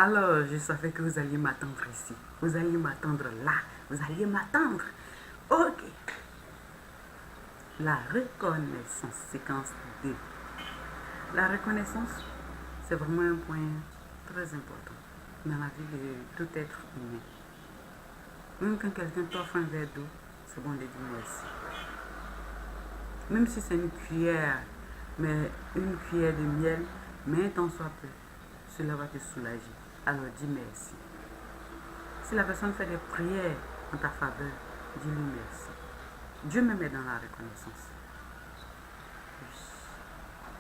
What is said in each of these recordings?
Alors, je savais que vous alliez m'attendre ici. Vous alliez m'attendre là. Vous alliez m'attendre. Ok. La reconnaissance, séquence 2. La reconnaissance, c'est vraiment un point très important dans la vie de tout être humain. Même quand quelqu'un t'offre un verre d'eau, c'est bon de dire merci. Même si c'est une cuillère, mais une cuillère de miel, mais un temps soit peu, cela va te soulager. Alors dis merci. Si la personne fait des prières en ta faveur, dis-lui merci. Dieu me met dans la reconnaissance. Oui.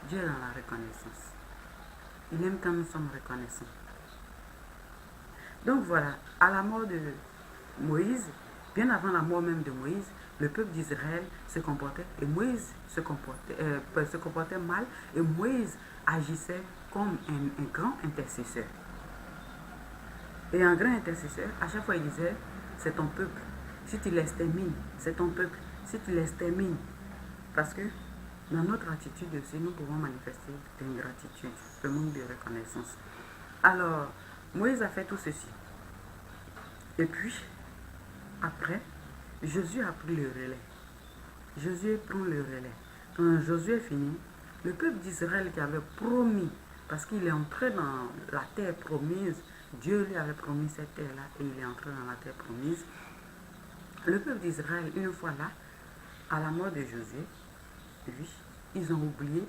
Dieu est dans la reconnaissance. Il aime quand nous sommes reconnaissants. Donc voilà, à la mort de Moïse, bien avant la mort même de Moïse, le peuple d'Israël se comportait, et Moïse se comportait mal, et Moïse agissait comme un grand intercesseur. Et un grand intercesseur, à chaque fois il disait, c'est ton peuple. Si tu l'extermines, c'est ton peuple. Si tu l'extermines, parce que dans notre attitude aussi, nous pouvons manifester d'ingratitude, le manque de reconnaissance. Alors, Moïse a fait tout ceci. Et puis, après, Josué a pris le relais. Josué prend le relais. Quand Josué est fini, le peuple d'Israël qui avait promis, parce qu'il est entré dans la terre promise, Dieu lui avait promis cette terre-là et il est entré dans la terre promise. Le peuple d'Israël, une fois là, à la mort de Josué, lui, ils ont oublié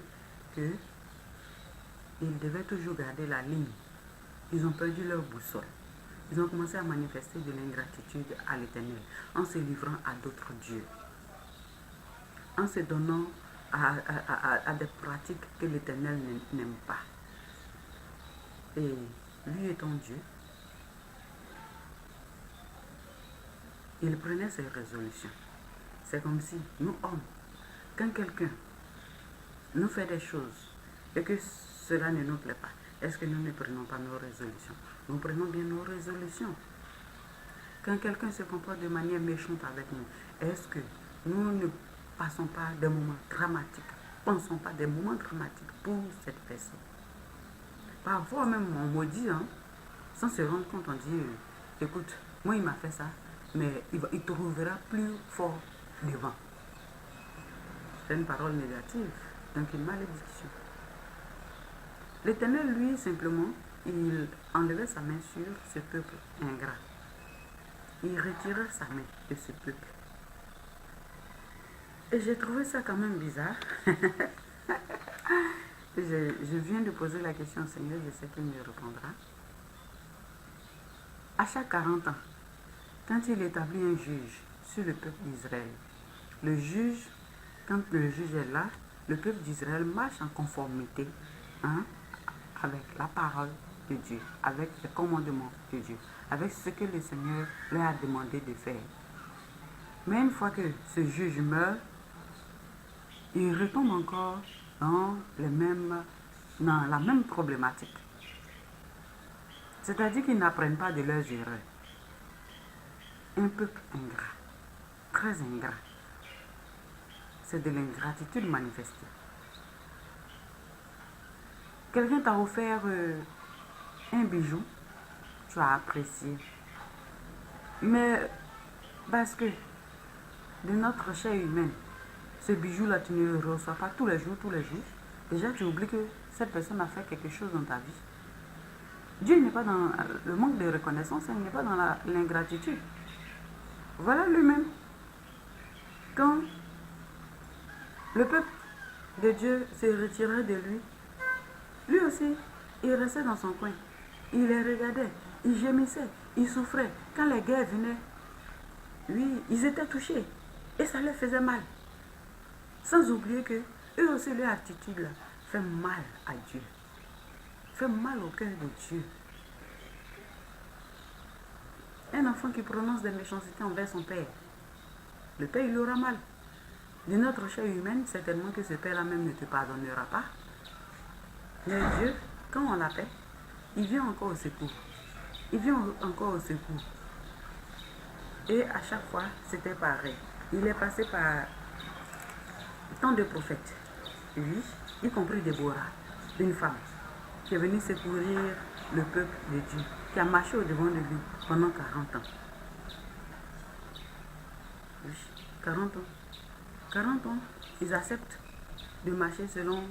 qu'ils devaient toujours garder la ligne. Ils ont perdu leur boussole. Ils ont commencé à manifester de l'ingratitude à l'Éternel en se livrant à d'autres dieux, en se donnant à des pratiques que l'Éternel n'aime pas. Et lui étant Dieu, il prenait ses résolutions. C'est comme si nous, hommes, quand quelqu'un nous fait des choses et que cela ne nous plaît pas, est-ce que nous ne prenons pas nos résolutions? Nous prenons bien nos résolutions. Quand quelqu'un se comporte de manière méchante avec nous, est-ce que nous ne passons pas des moments dramatiques, pensons pas des moments dramatiques pour cette personne? Parfois même on maudit, sans se rendre compte, on dit, écoute, moi il m'a fait ça, mais il trouvera plus fort devant. C'est une parole négative, donc une malédiction. L'Éternel, lui, simplement, il enlevait sa main sur ce peuple ingrat. Il retirait sa main de ce peuple. Et j'ai trouvé ça quand même bizarre. Je viens de poser la question au Seigneur, je sais qu'il me répondra. À chaque 40 ans, quand il établit un juge sur le peuple d'Israël, le juge, quand le juge est là, le peuple d'Israël marche en conformité avec la parole de Dieu, avec les commandements de Dieu, avec ce que le Seigneur leur a demandé de faire. Mais une fois que ce juge meurt, il retombe encore dans la même problématique. C'est-à-dire qu'ils n'apprennent pas de leurs erreurs. Un peuple ingrat, très ingrat. C'est de l'ingratitude manifestée. Quelqu'un t'a offert un bijou, tu as apprécié. Mais parce que de notre chair humaine, ce bijou-là, tu ne le reçois pas tous les jours. Déjà, tu oublies que cette personne a fait quelque chose dans ta vie. Dieu n'est pas dans le manque de reconnaissance, il n'est pas dans l'ingratitude. Voilà lui-même. Quand le peuple de Dieu se retirait de lui, lui aussi, il restait dans son coin. Il les regardait, il gémissait, il souffrait. Quand les guerres venaient, oui, ils étaient touchés et ça leur faisait mal. Sans oublier que eux aussi, leur attitude là, fait mal à Dieu. Fait mal au cœur de Dieu. Un enfant qui prononce des méchancetés envers son père, le père il aura mal. De notre chair humaine, certainement que ce père-là même ne te pardonnera pas. Mais Dieu, quand on l'appelle, il vient encore au secours. Il vient encore au secours. Et à chaque fois, c'était pareil. Il est passé par tant de prophètes. Lui, y compris Déborah, une femme qui est venue secourir le peuple de Dieu, qui a marché au devant de lui pendant 40 ans. Oui, 40 ans. 40 ans, ils acceptent de marcher selon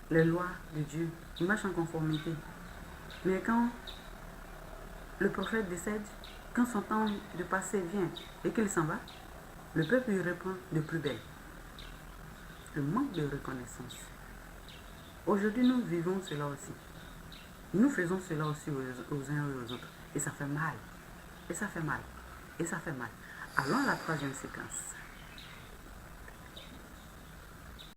les lois de Dieu. Ils marchent en conformité. Mais quand le prophète décède, quand son temps de passer vient et qu'il s'en va, le peuple lui répond de plus belle. Le manque de reconnaissance. Aujourd'hui, nous vivons cela aussi. Nous faisons cela aussi aux uns et aux autres. Et ça fait mal. Et ça fait mal. Et ça fait mal. Allons à la troisième séquence.